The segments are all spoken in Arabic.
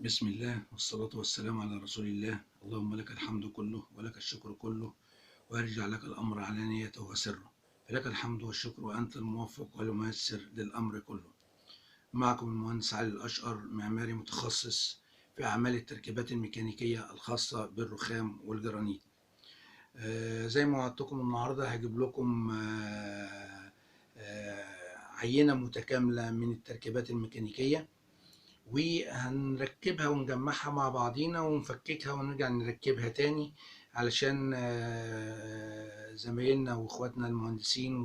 بسم الله والصلاة والسلام على رسول الله. اللهم لك الحمد كله ولك الشكر كله ويرجع لك الأمر علانيته وسره، فلك الحمد والشكر وأنت الموفق والميسر للأمر كله. معكم المهندس علي الأشقر، معماري متخصص في أعمال التركيبات الميكانيكية الخاصة بالرخام والجرانيت. زي ما وعدتكم النهاردة هجيب لكم عينة متكاملة من التركيبات الميكانيكية، وهنركبها ونجمعها مع بعضينا ونفككها ونرجع نركبها تاني علشان زمايلنا واخواتنا المهندسين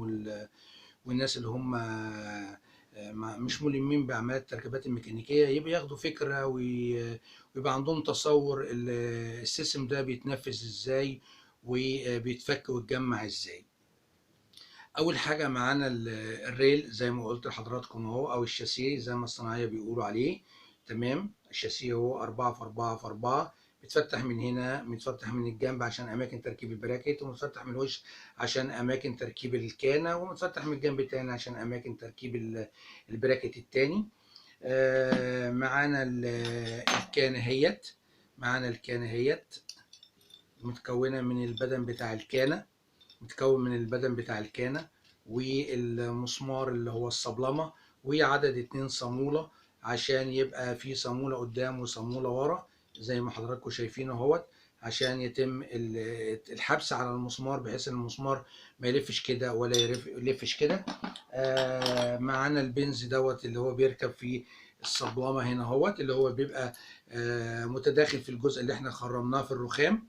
والناس اللي هم مش ملمين بأعمال التركيبات الميكانيكية يبقى ياخدوا فكرة ويبقى عندهم تصور السيستم ده بيتنفذ ازاي وبيتفك ويتجمع ازاي. اول حاجه معانا الريل زي ما قلت لحضراتكم اهو، او الشاسيه زي ما الصناعيه بيقولوا عليه. تمام، الشاسيه هو 4 في 4 في 4، بيتفتح من هنا، بيتفتح من الجنب عشان اماكن تركيب البراكت، ومتفتح من الوش عشان اماكن تركيب الكانه، ومتفتح من الجنب التاني عشان اماكن تركيب البراكت التاني. معانا الكانه هيت، معانا الكانه هيت متكونه من البدن بتاع الكانه، متكون من البدن بتاع الكانة والمسمار اللي هو الصبلمة، وعدد 2 صامولة عشان يبقى في صامولة قدام وصامولة ورا زي ما حضراتكم شايفين اهوت، عشان يتم الحبس على المسمار بحيث ان المسمار ما يلفش كده ولا يلفش كده. معانا البنز دوت اللي هو بيركب في الصبلمة هنا اهوت، اللي هو بيبقى متداخل في الجزء اللي احنا خرمناه في الرخام،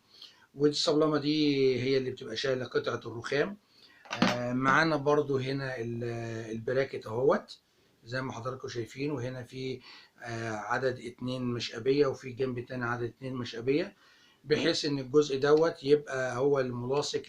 والصبلمه دي هي اللي بتبقى شايله قطعه الرخام. معانا برضو هنا البراكت اهوت زي ما حضراتكم شايفين، وهنا في عدد 2 مشقبيه، وفي جنب تاني عدد 2 مشقبيه، بحيث ان الجزء دوت يبقى هو الملاصق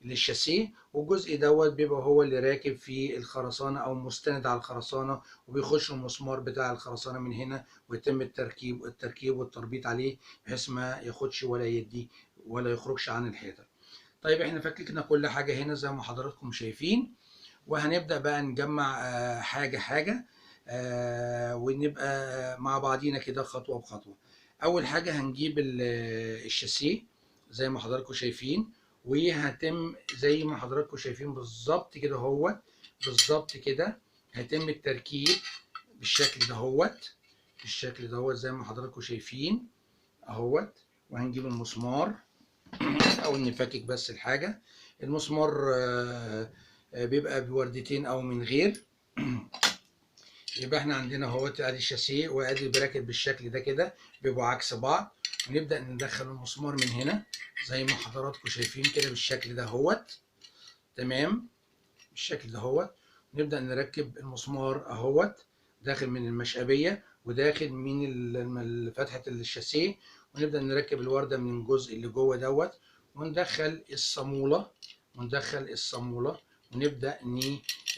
للشاسيه، والجزء دوت بيبقى هو اللي راكب في الخرسانه او مستند على الخرسانه، وبيخش المسمار بتاع الخرسانه من هنا ويتم التركيب والتربيط عليه بحيث ما ياخدش ولا يدي ولا يخرجش عن الحيطه. طيب احنا فككنا كل حاجه هنا زي ما حضراتكم شايفين، وهنبدا بقى نجمع حاجه حاجه، ونبقى مع بعضينا كده خطوه بخطوه. اول حاجه هنجيب الشاسيه زي ما حضراتكم شايفين، وهتم زي ما حضراتكم شايفين بالظبط كده اهوت، بالظبط كده هيتم التركيب بالشكل دهوت، بالشكل دهوت زي ما حضراتكم شايفين اهوت. وهنجيب المسمار او نفكك بس الحاجه. المسمار بيبقى بوردتين او من غير. يبقى احنا عندنا اهوت ادي الشاسيه وادي البراكت بالشكل ده كده، بيبقوا عكس بعض. ونبدا ندخل المسمار من هنا زي ما حضراتكم شايفين كده بالشكل ده اهوت. تمام، بالشكل ده اهوت. نبدا نركب المسمار اهوت داخل من المشقبيه وداخل من فتحه الشاسيه، ونبدا نركب الورده من الجزء اللي جوه دوت، وندخل الصاموله، وندخل الصاموله، ونبدا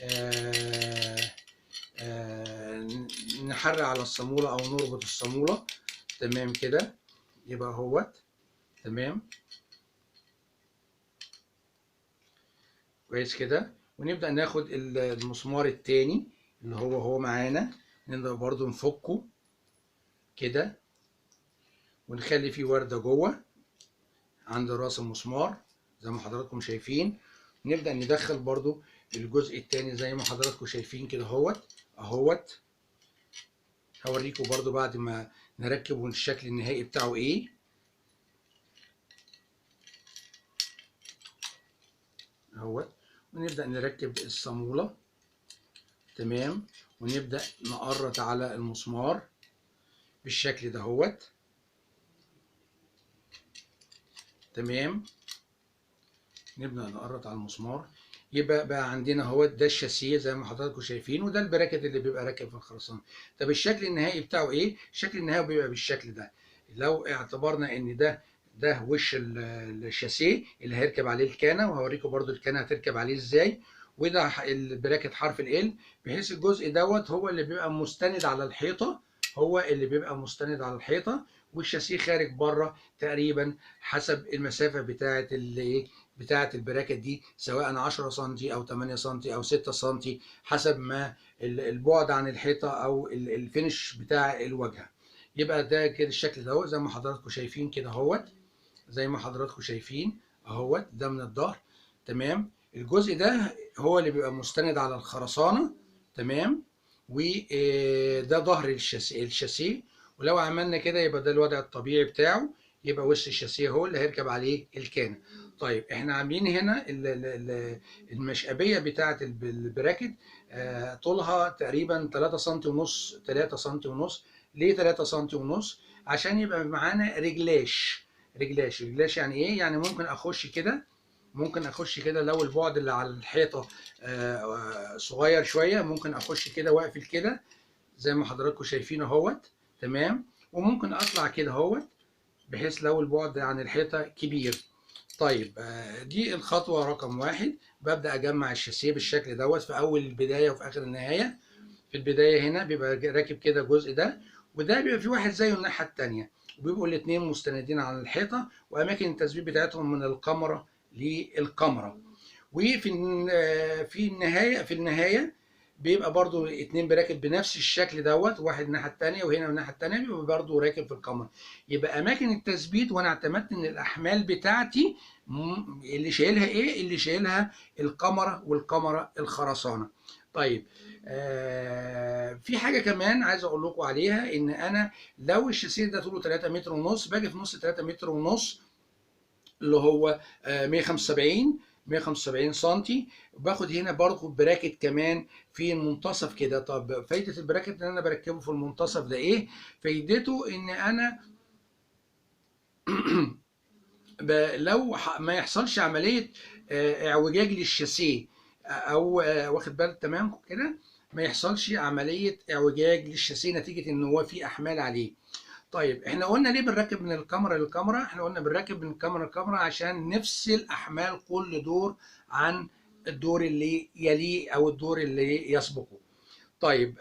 آه نحرق على الصامولة أو نربط الصامولة. تمام كده، يبقى اهوت. تمام، كويس كده. ونبدأ ناخد المسمار التاني اللي هو معانا، نبدأ برضو نفكه كده ونخلي فيه وردة جوه عند راس المسمار زي ما حضراتكم شايفين. نبدأ ندخل برضو الجزء التاني زي ما حضراتكم شايفين كده اهوت. هوريكم برضو بعد ما نركب الشكل النهائي بتاعه ايه اهوت. ونبدأ نركب الصامولة. تمام، ونبدأ نقرط على المسمار بالشكل ده اهوت. تمام، نبدأ نقرط على المسمار. يبقى بقى عندنا اهوت ده الشاسيه زي ما حضراتكم شايفين، وده البراكت اللي بيبقى راكب في الخرسانه. طب الشكل النهائي بتاعه ايه؟ الشكل النهائي بيبقى بالشكل ده. لو اعتبرنا ان ده وش الشاسيه اللي هيركب عليه الكانه، وهوريكم برضو الكانه هتركب عليه ازاي. وده البراكت حرف ال، بحيث الجزء دوت هو اللي بيبقى مستند على الحيطه، هو اللي بيبقى مستند على الحيطه، والشاسيه خارج بره تقريبا حسب المسافه بتاعه الايه، بتاعه البراكت دي، سواء 10 سم او 8 سم او 6 سم، حسب ما البعد عن الحيطه او الفينش بتاع الواجهه. يبقى ده كده الشكل ده زي ما حضراتكم شايفين كده اهوت، زي ما حضراتكم شايفين اهوت، ده من الظهر. تمام. الجزء ده هو اللي بيبقى مستند على الخرسانة. تمام. وده ظهر الشاسيه. ولو عملنا كده يبقى ده الوضع الطبيعي بتاعه، يبقى وش الشاسيه هو اللي هيركب عليه الكانة. طيب احنا عاملين هنا المشقبية بتاعة البراكت، طولها تقريبا 3 سم ونص، 3 سم ونص. ليه 3 سم ونص؟ عشان يبقى معانا رجلاش يعني ايه؟ يعني ممكن اخش كده لو البعد اللي على الحيطه صغير شويه، ممكن اخش كده واقفل كده زي ما حضراتكم شايفين اهوت. تمام. وممكن اطلع كده اهوت بحيث لو البعد عن الحيطه كبير. طيب دي الخطوه رقم واحد. ببدا اجمع الشاسيه بالشكل دوت في اول البدايه وفي اخر النهايه. في البدايه هنا بيبقى راكب كده الجزء ده، وده بيبقى في واحد زيه الناحيه التانيه، وبيبقوا الاثنين مستندين على الحيطه، واماكن التثبيت بتاعتهم من الكاميرا للكاميرا. في النهايه بيبقى برضو اتنين براكب بنفس الشكل دوت، واحد الناحيه التانيه وهنا والناحيه التانيه بيبقى برضو راكب في الكاميرا. يبقى اماكن التثبيت، وانا اعتمدت ان الاحمال بتاعتي اللي شايلها ايه؟ اللي شايلها الكاميرا، والكاميرا الخرسانه. طيب في حاجه كمان عايز اقول لكم عليها، ان انا لو الشاسيه ده طوله 3 متر ونص، باجي في نص 3 متر ونص اللي هو 175 سنتي، باخد هنا برضه براكت كمان في المنتصف كده. طب فايده البراكت ان انا بركبه في المنتصف ده ايه؟ فايدته ان انا لو ما يحصلش عمليه اعوجاج للشاسيه، او واخد بالك تمام كده، ما يحصلش عمليه اعوجاج للشاسيه نتيجه ان هو في احمال عليه. طيب احنا قلنا ليه بنركب من الكاميرا للكاميرا؟ احنا قلنا بنركب من الكاميرا للكاميرا عشان نفصل احمال كل دور عن الدور اللي يليه او الدور اللي يسبقه. طيب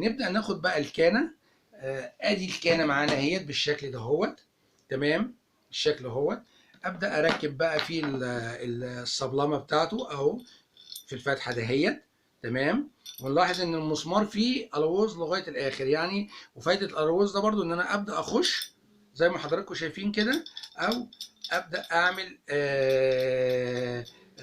نبدأ ناخد بقى الكانة. ادي الكانة معانا اهيت بالشكل ده هوت. تمام. الشكل اهوت. ابدأ اركب بقى في الصبلمة بتاعته اهو في الفتحة دهيت. تمام. ونلاحظ ان المسمار فيه الوز لغايه الاخر يعني. وفايده الالوز ده برضو ان انا ابدا اخش زي ما حضراتكم شايفين كده، او ابدا اعمل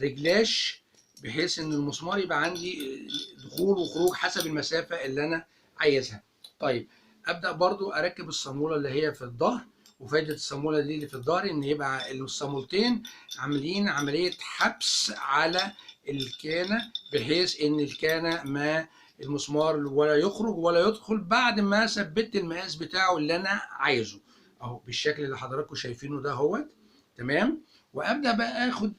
رجلاش بحيث ان المسمار يبقى عندي دخول وخروج حسب المسافه اللي انا عايزها. طيب ابدا برضو اركب الصاموله اللي هي في الظهر. وفايده الصاموله دي اللي في الظهر ان يبقى الصامولتين عاملين عمليه حبس على الكانه، بحيث ان الكانه ما المسمار ولا يخرج ولا يدخل بعد ما ثبت المقاس بتاعه اللي انا عايزه اهو بالشكل اللي حضراتكم شايفينه ده اهوت. تمام. وابدا بقى اخد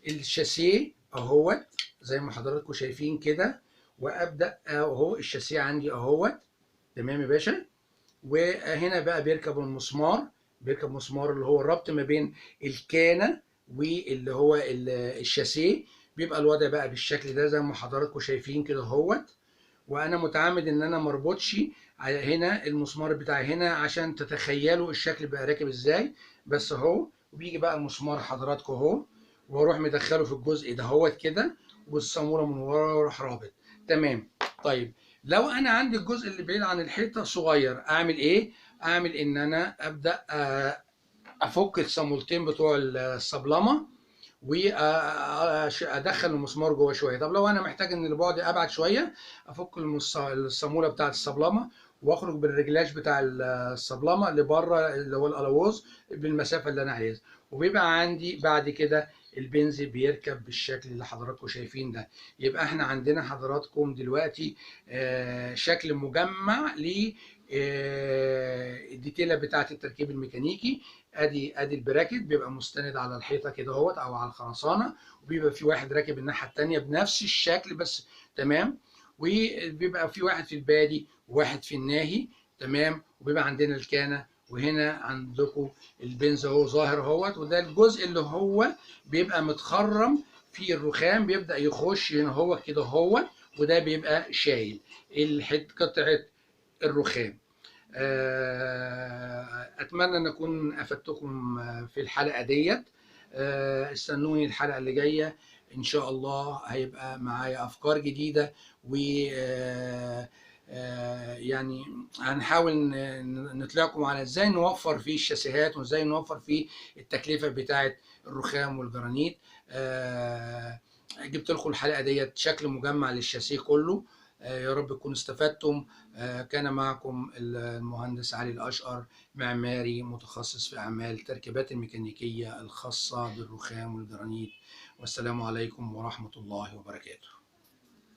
الشاسيه اهوت زي ما حضراتكم شايفين كده، وابدا اهو الشاسيه عندي اهوت. تمام يا باشا. وهنا بقى بيركب مسمار اللي هو الربط ما بين الكانه واللي هو الشاسيه. بيبقى الوضع بقى بالشكل ده زي ما حضراتكم شايفين كده اهوت. وانا متعمد ان انا مربطش هنا المسمار بتاعي هنا عشان تتخيلوا الشكل بقى راكب ازاي. بس اهو. وبيجي بقى المسمار حضراتكم اهو، واروح مدخله في الجزء ده اهوت كده، والصاموله من ورا واروح رابط. تمام. طيب لو انا عندي الجزء اللي بعيد عن الحيطه صغير اعمل ايه؟ اعمل ان انا ابدا افك الصامولتين بتوع الصبلمه، وادخل المسمار جوه شويه. طب لو انا محتاج ان البعد ابعد شويه، افك الصاموله بتاعه الصبلمه، واخرج بالرجلاج بتاع الصبلمه لبره اللي هو الالوز بالمسافه اللي انا عايزها. وبيبقى عندي بعد كده البنز بيركب بالشكل اللي حضراتكم شايفين ده. يبقى احنا عندنا حضراتكم دلوقتي شكل مجمع ل الديتيله بتاعه التركيب الميكانيكي. ادي البراكت بيبقى مستند على الحيطه كده اهوت او على الخرسانه، وبيبقى في واحد راكب الناحيه الثانيه بنفس الشكل بس. تمام. وبيبقى في واحد في البادي وواحد في الناهي. تمام. وبيبقى عندنا الكانه، وهنا عندكم البنز اهو ظاهر اهوت. وده الجزء اللي هو بيبقى متخرم في الرخام، بيبدا يخش هنا هو كده اهوت، وده بيبقى شايل قطعه الرخام. اتمنى ان اكون افدتكم في الحلقه ديت. استنوني الحلقه اللي جايه ان شاء الله، هيبقى معايا افكار جديده و يعني هنحاول نطلعكم على ازاي نوفر فيه الشاسيهات، وازاي نوفر فيه التكلفة بتاعة الرخام والجرانيت. جبت لكم الحلقة ديت شكل مجمع للشاسيه كله. يا رب تكونوا استفدتم. كان معكم المهندس علي الأشقر، معماري متخصص في أعمال التركيبات الميكانيكية الخاصة بالرخام والجرانيت. والسلام عليكم ورحمة الله وبركاته.